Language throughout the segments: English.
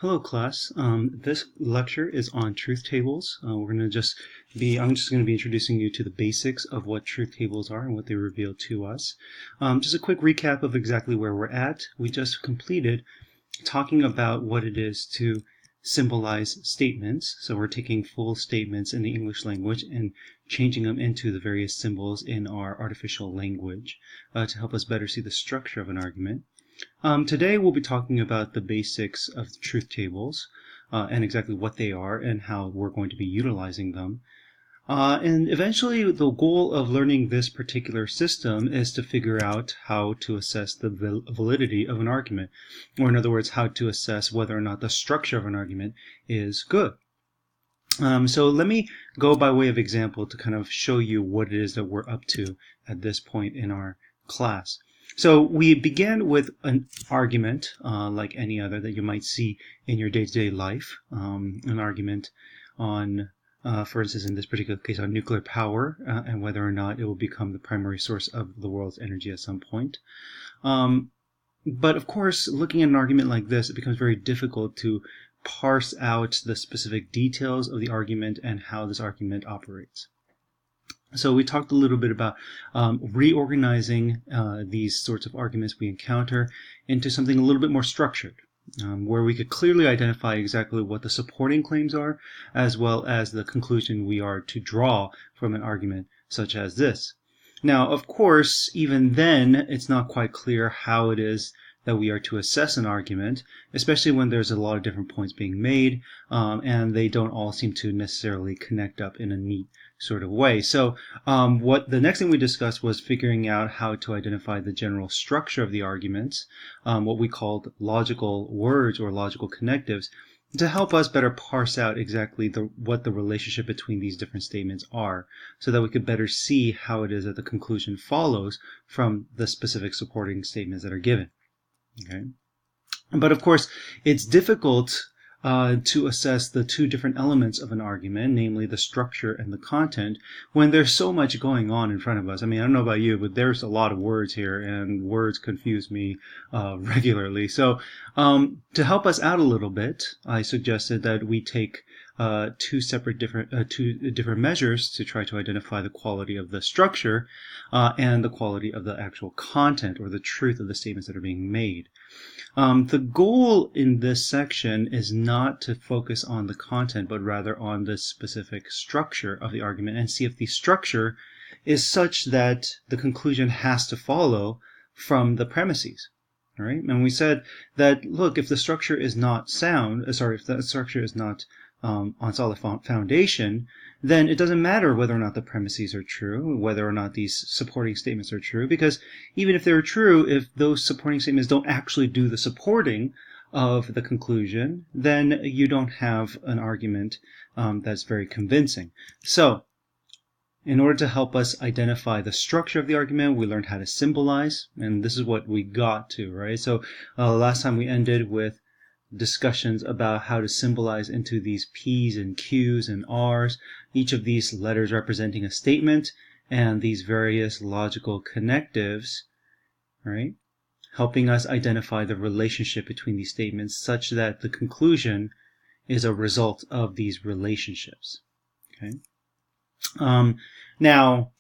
Hello class. This lecture is on truth tables. I'm just going to be introducing you to the basics of what truth tables are and what they reveal to us. Just a quick recap of exactly where we're at. We just completed talking about what it is to symbolize statements. So we're taking full statements in the English language and changing them into the various symbols in our artificial language to help us better see the structure of an argument. Today we'll be talking about the basics of truth tables and exactly what they are and how we're going to be utilizing them. And eventually the goal of learning this particular system is to figure out how to assess the validity of an argument, or in other words, how to assess whether or not the structure of an argument is good. So let me go by way of example to kind of show you what it is that we're up to at this point in our class. So we began with an argument like any other that you might see in your day-to-day life, an argument on, for instance, in this particular case, on nuclear power and whether or not it will become the primary source of the world's energy at some point. But of course, looking at an argument like this, it becomes very difficult to parse out the specific details of the argument and how this argument operates. So we talked a little bit about reorganizing these sorts of arguments we encounter into something a little bit more structured, where we could clearly identify exactly what the supporting claims are, as well as the conclusion we are to draw from an argument such as this. Now, of course, even then, it's not quite clear how it is that we are to assess an argument, especially when there's a lot of different points being made, and they don't all seem to necessarily connect up in a neat sort of way. So what the next thing we discussed was figuring out how to identify the general structure of the arguments, what we called logical words or logical connectives, to help us better parse out exactly what the relationship between these different statements are, so that we could better see how it is that the conclusion follows from the specific supporting statements that are given. Okay, but of course, it's difficult to assess the two different elements of an argument, namely the structure and the content, when there's so much going on in front of us. I mean, I don't know about you, but there's a lot of words here, and words confuse me regularly. So to help us out a little bit, I suggested that we take two different measures to try to identify the quality of the structure and the quality of the actual content or the truth of the statements that are being made. The goal in this section is not to focus on the content, but rather on the specific structure of the argument and see if the structure is such that the conclusion has to follow from the premises. All right? And we said that, look, if the structure is not if the structure is not on solid foundation, then it doesn't matter whether or not the premises are true, whether or not these supporting statements are true, because even if they're true, if those supporting statements don't actually do the supporting of the conclusion, then you don't have an argument that's very convincing. So, in order to help us identify the structure of the argument, we learned how to symbolize, and this is what we got to, right? So, last time we ended with discussions about how to symbolize into these P's and Q's and R's, each of these letters representing a statement, and these various logical connectives, right? Helping us identify the relationship between these statements such that the conclusion is a result of these relationships. Okay. Now,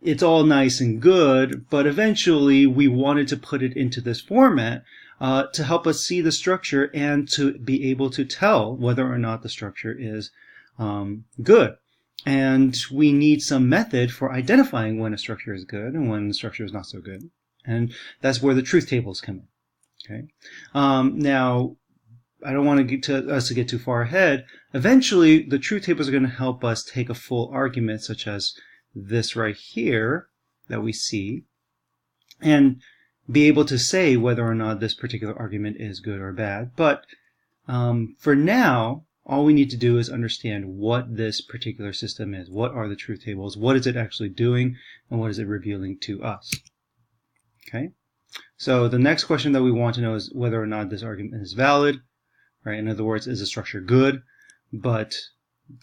it's all nice and good, but eventually we wanted to put it into this format to help us see the structure and to be able to tell whether or not the structure is good. And we need some method for identifying when a structure is good and when the structure is not so good. And that's where the truth tables come in. Okay. Now, I don't want us to get too far ahead. Eventually, the truth tables are going to help us take a full argument, such as this right here that we see, and be able to say whether or not this particular argument is good or bad. But for now, all we need to do is understand what this particular system is. What are the truth tables? What is it actually doing? And what is it revealing to us? Okay. So the next question that we want to know is whether or not this argument is valid. Right? In other words, is the structure good? But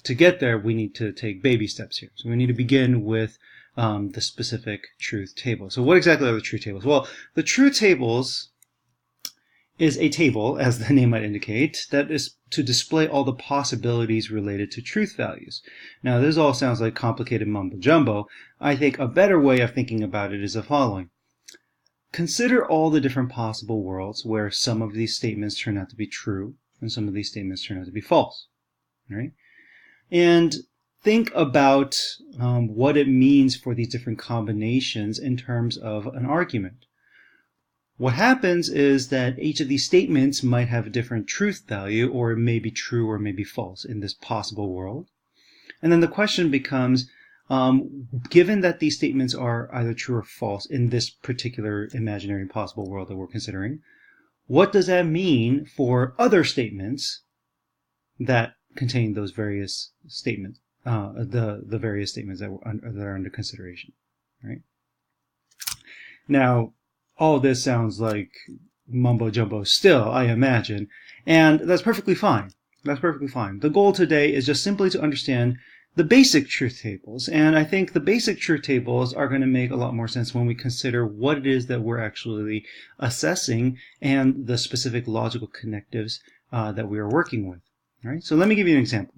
to get there, we need to take baby steps here. So we need to begin with the specific truth table. So what exactly are the truth tables? Well, the truth tables is a table, as the name might indicate, that is to display all the possibilities related to truth values. Now, this all sounds like complicated mumbo jumbo. I think a better way of thinking about it is the following. Consider all the different possible worlds where some of these statements turn out to be true and some of these statements turn out to be false. Right? And think about what it means for these different combinations in terms of an argument. What happens is that each of these statements might have a different truth value, or it may be true or may be false in this possible world. And then the question becomes, given that these statements are either true or false in this particular imaginary possible world that we're considering, what does that mean for other statements that contain those various statements, the various statements that are under consideration, right? Now, all this sounds like mumbo jumbo still, I imagine, and that's perfectly fine. That's perfectly fine. The goal today is just simply to understand the basic truth tables, and I think the basic truth tables are going to make a lot more sense when we consider what it is that we're actually assessing and the specific logical connectives that we are working with. All right? So let me give you an example.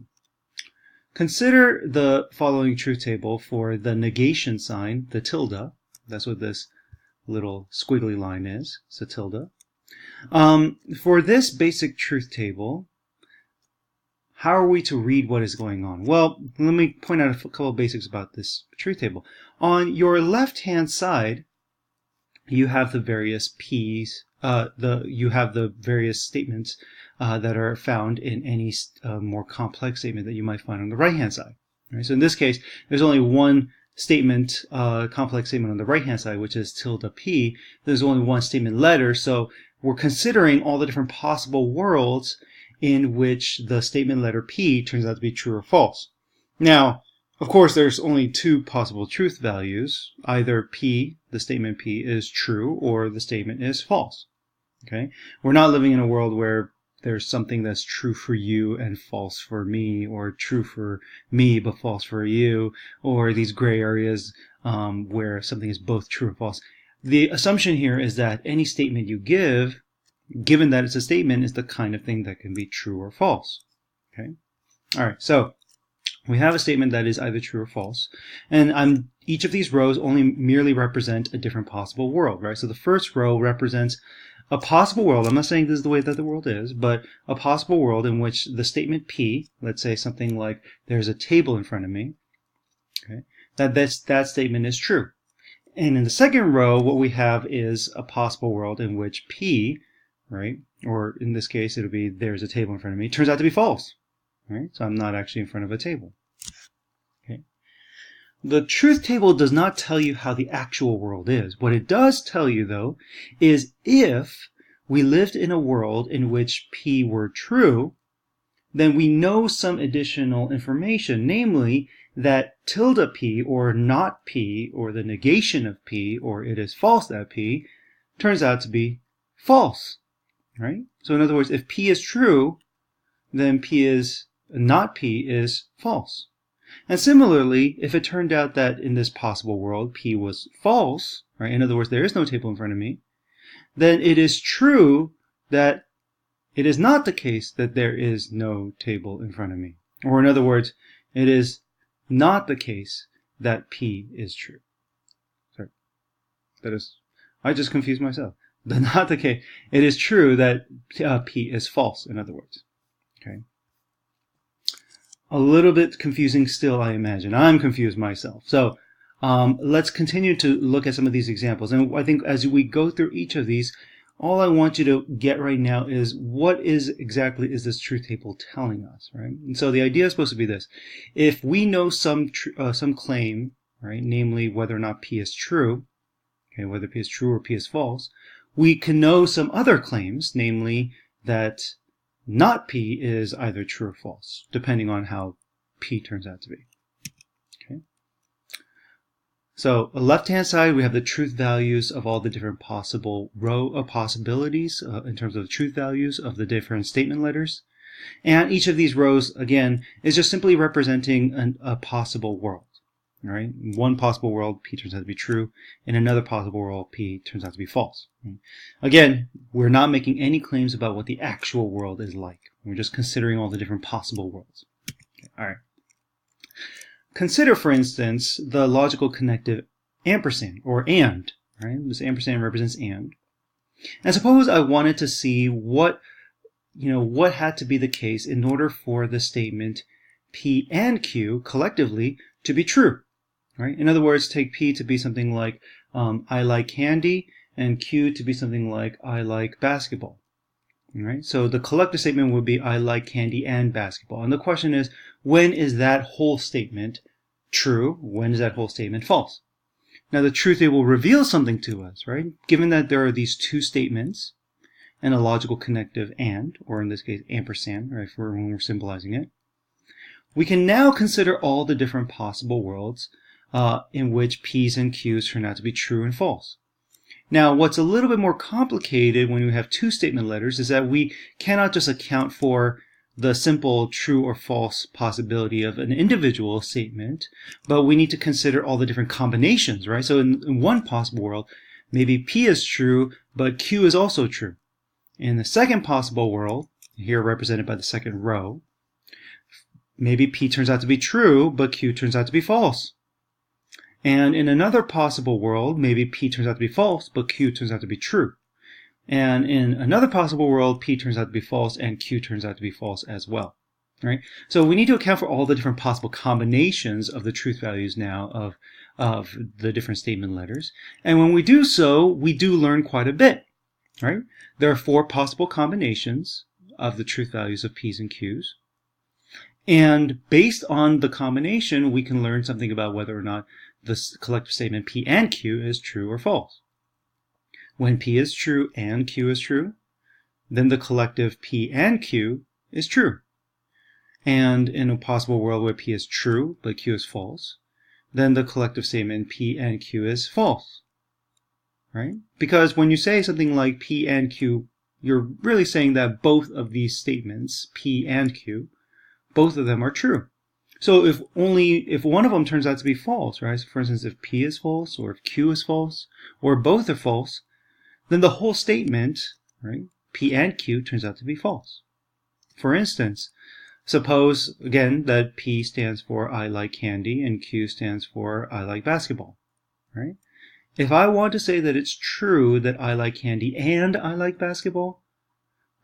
Consider the following truth table for the negation sign, the tilde. That's what this little squiggly line is. It's a tilde. For this basic truth table, how are we to read what is going on? Well, let me point out a couple of basics about this truth table. On your left-hand side, you have the various P's, you have the various statements that are found in any more complex statement that you might find on the right-hand side. Right? So in this case, there's only one statement, complex statement on the right-hand side, which is tilde P. There's only one statement letter, so we're considering all the different possible worlds in which the statement letter P turns out to be true or false. Now, of course, there's only two possible truth values. Either P, the statement P, is true, or the statement is false. Okay? We're not living in a world where there's something that's true for you and false for me, or true for me but false for you, or these gray areas where something is both true and false. The assumption here is that any statement you give, given that it's a statement, is the kind of thing that can be true or false. Okay? All right, so we have a statement that is either true or false, and each of these rows only merely represent a different possible world, right? So the first row represents a possible world. I'm not saying this is the way that the world is, but a possible world in which the statement P, let's say something like there's a table in front of me, okay, that statement is true. And in the second row, what we have is a possible world in which P, right, or in this case, it'll be there's a table in front of me, turns out to be false, right? So I'm not actually in front of a table. Okay. The truth table does not tell you how the actual world is. What it does tell you, though, is if we lived in a world in which P were true, then we know some additional information, namely that tilde P, or not P, or the negation of P, or it is false that P, turns out to be false, right? So in other words, if P is true, then P is not P is false. And similarly, if it turned out that in this possible world P was false, right? In other words, there is no table in front of me, then it is true that it is not the case that there is no table in front of me. Or in other words, it is not the case that P is true. Sorry. I just confused myself. Not the case. It is true that P is false, in other words. Okay. A little bit confusing still, I imagine. I'm confused myself. So let's continue to look at some of these examples. And I think as we go through each of these, all I want you to get right now is what exactly is this truth table telling us, right? And so the idea is supposed to be this. If we know some claim, right, namely whether or not P is true, okay, whether P is true or P is false, we can know some other claims, namely that not P is either true or false, depending on how P turns out to be. Okay. So on the left-hand side, we have the truth values of all the different possible row of possibilities in terms of the truth values of the different statement letters. And each of these rows, again, is just simply representing a possible world. All right? In one possible world, P turns out to be true. In another possible world, P turns out to be false. Again, we're not making any claims about what the actual world is like. We're just considering all the different possible worlds. Okay, all right. Consider, for instance, the logical connective ampersand, or and. Right? This ampersand represents and. And suppose I wanted to see what had to be the case in order for the statement P and Q collectively to be true. Right? In other words, take P to be something like I like candy, and Q to be something like I like basketball. All right? So the collective statement would be I like candy and basketball. And the question is, when is that whole statement true? When is that whole statement false? Now the truth table reveals something to us, right? Given that there are these two statements and a logical connective and, or in this case ampersand, right, for when we're symbolizing it, we can now consider all the different possible worlds in which P's and Q's turn out to be true and false. Now, what's a little bit more complicated when we have two statement letters is that we cannot just account for the simple true or false possibility of an individual statement, but we need to consider all the different combinations, right? So in one possible world, maybe P is true, but Q is also true. In the second possible world, here represented by the second row, maybe P turns out to be true, but Q turns out to be false. And in another possible world, maybe P turns out to be false, but Q turns out to be true. And in another possible world, P turns out to be false, and Q turns out to be false as well. Right? So we need to account for all the different possible combinations of the truth values now of the different statement letters. And when we do so, we do learn quite a bit. Right? There are 4 possible combinations of the truth values of P's and Q's. And based on the combination, we can learn something about whether or not the collective statement P and Q is true or false. When P is true and Q is true, then the collective P and Q is true. And in a possible world where P is true but Q is false, then the collective statement P and Q is false. Right? Because when you say something like P and Q, you're really saying that both of these statements, P and Q, both of them are true. So if one of them turns out to be false, right? So for instance, if P is false, or if Q is false, or both are false, then the whole statement, right, P and Q turns out to be false. For instance, suppose, again, that P stands for I like candy and Q stands for I like basketball, right? If I want to say that it's true that I like candy and I like basketball,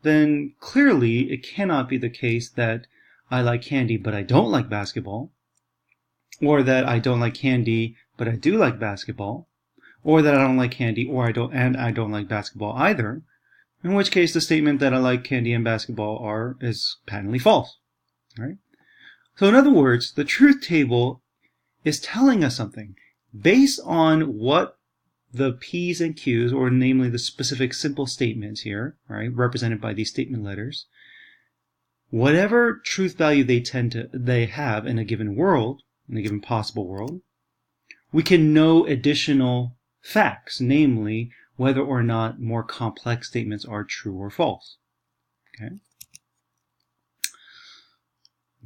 then clearly it cannot be the case that I like candy but I don't like basketball, or that I don't like candy but I do like basketball, or that I don't like candy or I don't like basketball either, in which case the statement that I like candy and basketball is patently false. Right? So in other words, the truth table is telling us something based on what the P's and Q's, or namely the specific simple statements here, right, represented by these statement letters, whatever truth value they have in a given world, in a given possible world, we can know additional facts, namely whether or not more complex statements are true or false. Okay?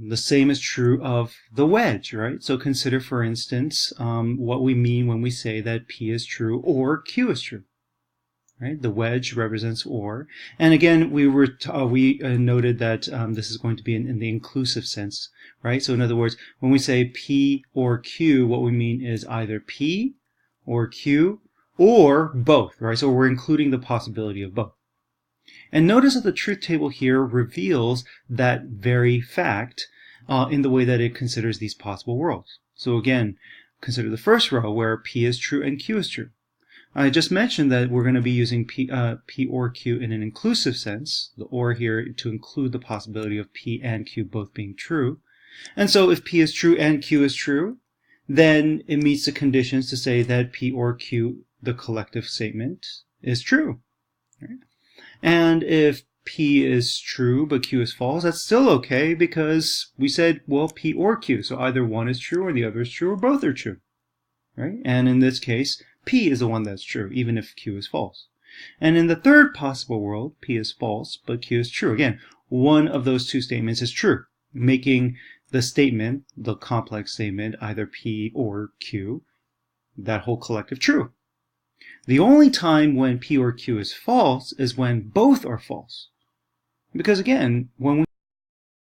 The same is true of the wedge, right? So consider, for instance, what we mean when we say that P is true or Q is true. Right? The wedge represents or. And again, we noted that this is going to be in the inclusive sense, right? So in other words, when we say P or Q, what we mean is either P or Q or both, right? So we're including the possibility of both. And notice that the truth table here reveals that very fact in the way that it considers these possible worlds. So again, consider the first row where P is true and Q is true. I just mentioned that we're going to be using P or Q in an inclusive sense, the or here to include the possibility of P and Q both being true. And so if P is true and Q is true, then it meets the conditions to say that P or Q, the collective statement, is true. Right? And if P is true but Q is false, that's still okay because we said, well, P or Q. So either one is true or the other is true or both are true. Right? And in this case, P is the one that's true, even if Q is false. And in the third possible world, P is false, but Q is true. Again, one of those two statements is true, making the statement, the complex statement, either P or Q, that whole collective true. The only time when P or Q is false is when both are false. Because again, when we